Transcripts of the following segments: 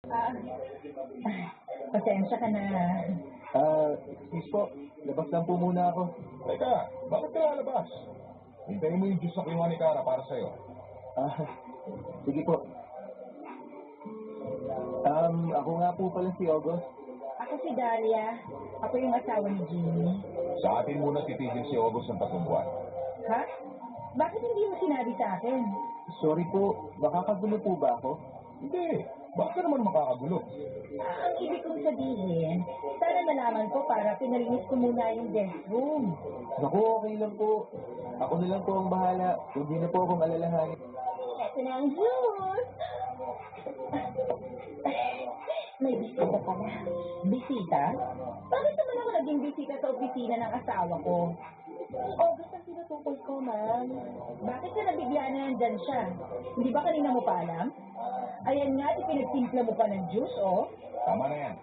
Ah, pasensya ka na. Excuse po. Labas lang po muna ako. Teka, bakit ka lalabas? Hintayin mo yung juice na kinuha ni Kara para sa'yo. Ah, sige po. Ako nga po pala si August. Ako si Dalia. Ako yung asawa ni Jimmy. Sa atin muna titigil si August ng 3 buwan. Ha? Bakit hindi mo sinabi sa akin? Sorry po, makakagulo po ba ako? Hindi, bakit ka naman makakagulo? Ang ibig kong sabihin, sana nalaman ko para pinalinis ko muna yung guest room. Naku, okay lang po. Ako na lang po ang bahala. Hindi na po akong alalahanin. Ito na ang juice! May bisita pala. Bisita? Bakit naman ako naging bisita sa opisina ng asawa ko? August ang tinutukoy ko, ma'am. Bakit ka nabigla na nandyan siya? Hindi ba kanina mo pa alam? Ayan nga, ipinagtimpla mo pa ng juice, oh. Tama na yan.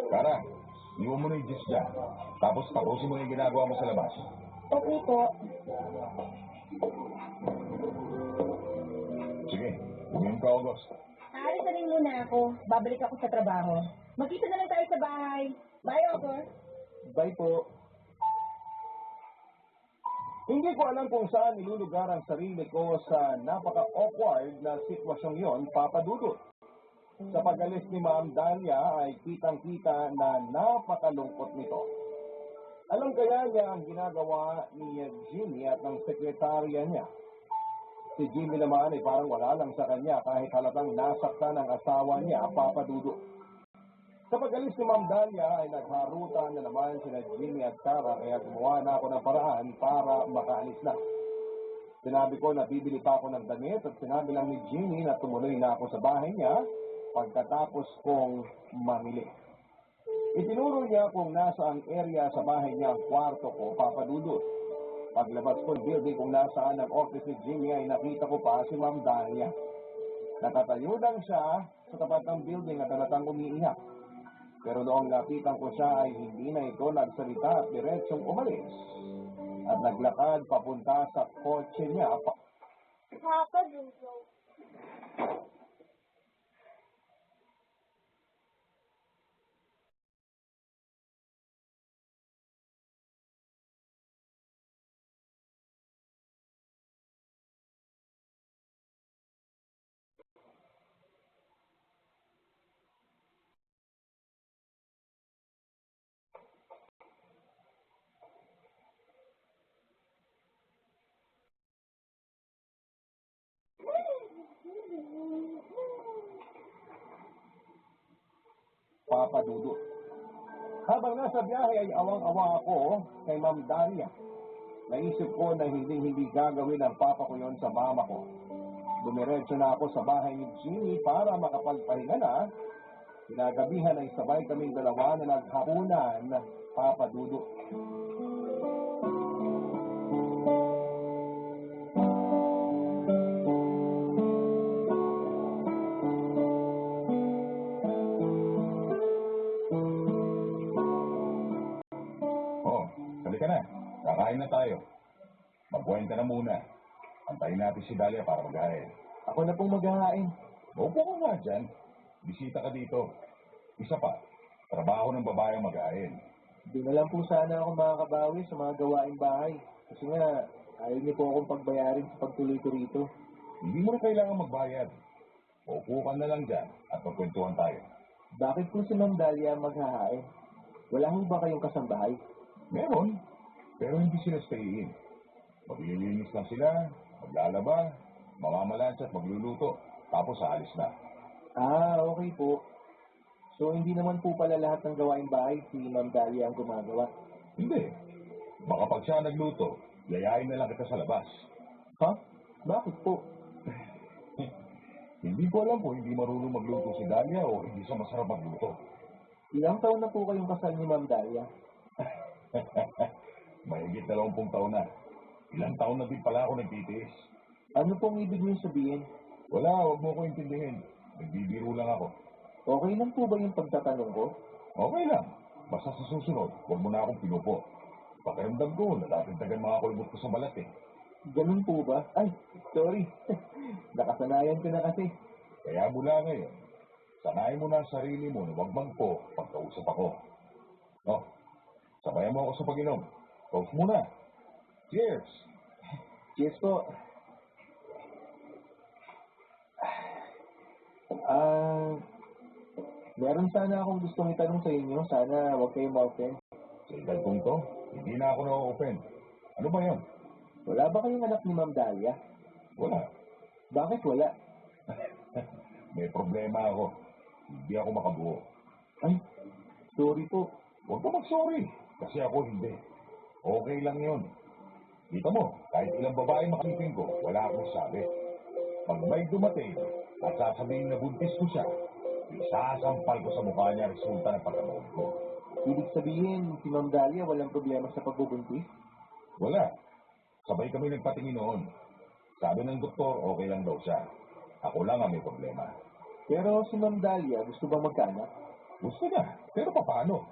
Kara, iwan mo na yung juice dyan. Tapos tapusin mo na yung ginagawa mo sa labas. Okay po. Sige, uminom ka, August. Aalis na rin muna ako. Babalik ako sa trabaho. Magkita na lang tayo sa bahay. Bye, August. Bye po. Hindi ko alam kung saan nilulugar ang sarili ko sa napaka-awkward na sitwasyong yon, Papa Dudut. Sa pag-alis ni Ma'am Dalia ay kitang-kita na napakalungkot nito. Alam kaya niya ang ginagawa ni Jimmy at ng sekretarya niya. Si Jimmy naman ay parang wala lang sa kanya kahit halatang nasaktan ang asawa niya, Papa Dudut. Sa pag-alis ni Ma'am Dalia ay nagharutan na naman sina Jimmy at Kara kaya gumawa na ako ng paraan para makaalis na. Sinabi ko na bibili pa ako ng damit at sinabi lang ni Jimmy na tumuloy na ako sa bahay niya pagkatapos kong mamili. Itinuro niya kung nasa ang area sa bahay niya ang kwarto ko, Papa Dudut. Paglabas ko ng building kung nasaan ang office ni Jimmy ay nakita ko pa si Ma'am Dalia. Nakatayo lang siya sa tapat ng building at halatang umiiyak. Pero noong lapitan ko siya ay hindi na ito nagsalita at diretsong umalis. At naglakad papunta sa kotse niya. Papa Dudut. Habang nasa biyahe ay awang-awa ako kay Ma'am Dalia. Naisip ko na hindi gagawin ng papa ko yon sa mama ko. Dumiretso na ako sa bahay ni Jimmy para makapagpahinga na. Pinagabihan ay sabay kaming dalawa na naghapunan, Papa Dudut. Oh, sabi ka na. Kakain na tayo. Magbuhain ka na muna. Antayin natin si Dalia para maghain. Ako na pong maghahain. Upo ka nga dyan. Bisita ka dito. Isa pa, trabaho ng babae ang maghain. Di na lang po sana ako makakabawi sa mga gawaing bahay. Kasi nga, ayaw niyo po akong pagbayarin sa pagtuloy ko rito. Hindi mo na kailangan magbayad. Upo ka na lang dyan at magkwentuhan tayo. Bakit po si Ma'am Dalia maghahain? Wala ho ba kayong kasambahay? Meron, pero hindi sila stay-in. Maglilinis lang sila, maglalaba, mamamalansya at magluluto. Tapos aalis na. Okay po. So, hindi naman po pala lahat ng gawaing bahay si Ma'am Dalia ang gumagawa. Hindi. Baka pag siya nagluto, yayain na lang kita sa labas. Ha? Bakit po? Hindi ko alam kung hindi marunong magluto si Dalia o hindi siya masarap magluto. Ilang taon na po kayong kasal ni Ma'am Dalia? Mahigit 20 taon na. Ilang taon na din pala ako nagtitiis. Ano pong ibig niyo sabihin? Wala, huwag mo ko intindihin. Nagbibiro lang ako. Okay lang po ba yung pagtatanong ko? Okay lang. Basta sa susunod, huwag mo na akong pinupo. Pakiramdam ko, nalatintagan mga kulbot ko sa balat eh. Ganun po ba? Ay, sorry. Nakasanayan ko na kasi. Kaya mula ngayon, sanayin Sanayin mo na ang sarili mo na wag magpo pagkausap ako. No? Sabayan mo ako sa pag-inom. Toast muna. Cheers! Cheers po. Meron sana akong gustong itanong sa inyo. Sana huwag kayong ma-offend. Sa edad kong to, hindi na ako na-open. Ano ba yan? Wala ba kayong anak ni Ma'am Dahlia? Wala. Bakit wala? May problema ako. Hindi ako makabuo. Ay, sorry po. Huwag ka mag-sorry. Kasi ako hindi. Okay lang yun. Kita mo, kahit ilang babae makipin ko, wala akong sabi. Pag may dumating at sasabihin na buntis ko siya, isasampal ko sa mukha niya resulta ng pagkabuo ko. Ibig sabihin, si Ma'am Dahlia walang problema sa pagbubuntis? Wala. Sabay kami nagpatingin noon. Sabi ng doktor, okay lang daw siya. Ako lang ang may problema. Pero si Ma'am Dahlia, gusto bang magkaanak? Gusto niya, pero paano?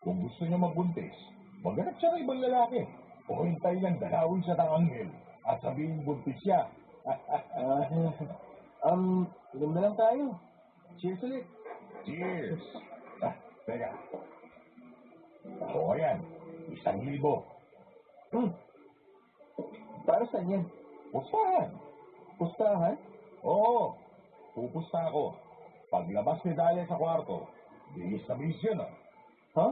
Kung gusto niya magbuntis, maghanap siya ng ibang lalaki. O hintay lang dalawin siya ng anghel at sabihin buntis siya. Inom na lang tayo. Cheers ulit. Cheers! Teka. O yan, 1,000. Para saan yan? Pustahan. Pustahan? Oo, pupusta ako. Paglabas ni Dalia sa kwarto, bihis na bihis yun ah. Ha?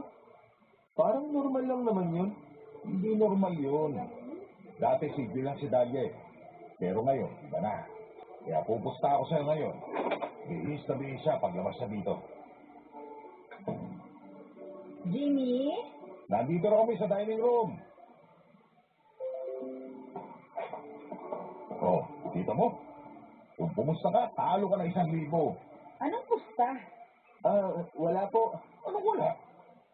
Parang normal lang naman yun. Hindi normal yun. Dati sigil lang si Dalia eh. Pero ngayon, iba na. Kaya pupusta ako sa'yo ngayon. Bihis na bihis siya paglabas siya dito. Jimmy? Nandito na kami sa dining room. Oh, kita mo? Kung pumusta ka, talo ka ng 1,000. Anong pusta? Wala po. Ano wala?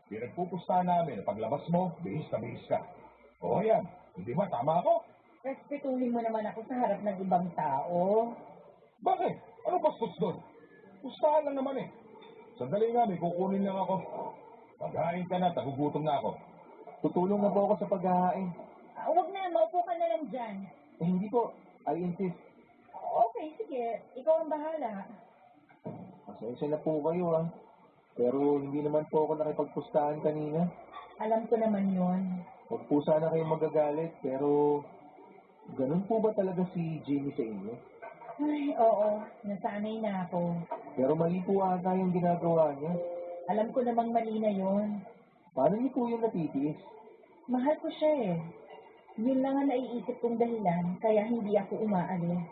Pinagpupustahan namin na paglabas mo, bihis na bihis ka. O yan, hindi ba tama ako? Respetuhin mo naman ako sa harap ng ibang tao. Bakit? Ano bastos doon? Pustahan lang naman eh. Sandali nga, may kukunin lang ako. Paghain ka na, tagugutom na ako. Tutulong na po ako sa paghahain. Huwag na, maupo ka na lang dyan. Hindi po. I insist. Okay, sige. Ikaw ang bahala. Pasensya na po kayo Pero hindi naman po ako nakipagpustahan kanina. Alam ko naman yon. Huwag po sana kayong magagalit, pero ganun po ba talaga si Jimmy sa inyo? Ay, oo. Nasanay na ako. Pero mali po ata yung ginagawa niya. Alam ko namang mali na yon. Paano niyo po yung natitiis? Mahal ko siya eh. Yun lang ang naiisip kong dahilan, kaya hindi ako umaalis.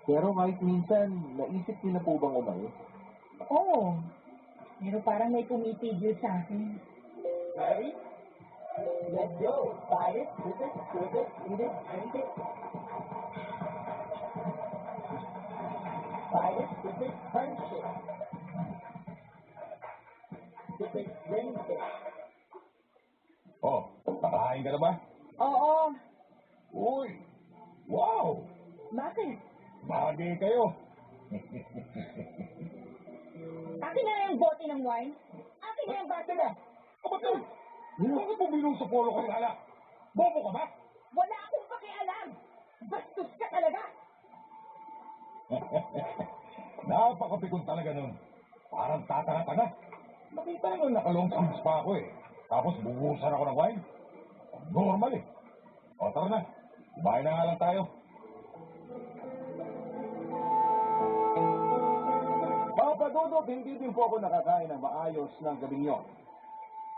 Pero kahit minsan, naisip niyo na po bang umalis? Oo. Pero parang may pumipigil sa akin. Ready? Let's go. Buy it, flip it, eat it, drink it. Buy it, flip it, punch it. Flip it, drink it. Oh, kakain ka na ba? Oo. Uy! Wow! Bakit? Bagay kayo. Akin na yung bote ng wine. Akin na yung baso mo. Kapatid! Bakit mo binusapolo ko yung alak? Bobo ka ba? Wala akong pakialam. Bastos ka talaga. Napakapikon talaga nun. Parang tatanga-tanga. Nakita naman nakalong sleeves pa ako eh. Tapos bubuhusan ako ng wine. Normal eh. O tara na. Kumain na nga lang tayo. Papadudot, hindi din po ako nakakain ng maayos ng gabing yon.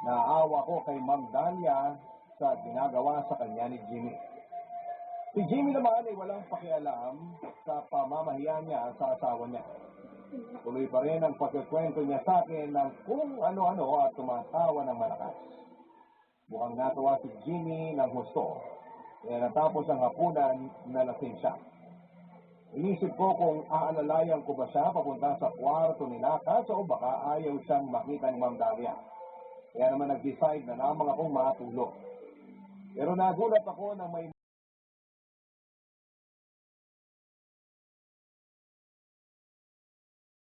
Naawa ko kay Ma'am Dahlia sa ginagawa sa kanya ni Jimmy. Si Jimmy naman ay walang pakialam sa pamamahiya niya sa asawa niya. Tuloy pa rin ang pagkikwento niya sa akin ng kung ano-ano at tumatawa ng malakas. Mukhang natuwa si Jimmy ng husto. Kaya natapos ang hapunan, nalasing siya. Inisip ko kung aalalayan ko ba siya papunta sa kwarto ni Naka o baka ayaw siyang makita ni Ma'am Dahlia. Kaya naman nag-decide na lamang akong matulog. Pero nagulat ako na may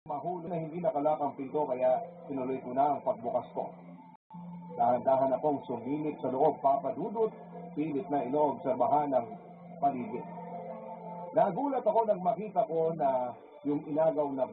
mahulog na hindi nakalak ang pinto kaya tinuloy ko na ang pagbukas ko. Dahan-dahan akong sumilip sa loob, papadudot, pilit na inoobserbahan ng paligid. Nagulat ako nang makita ko na yung inagaw na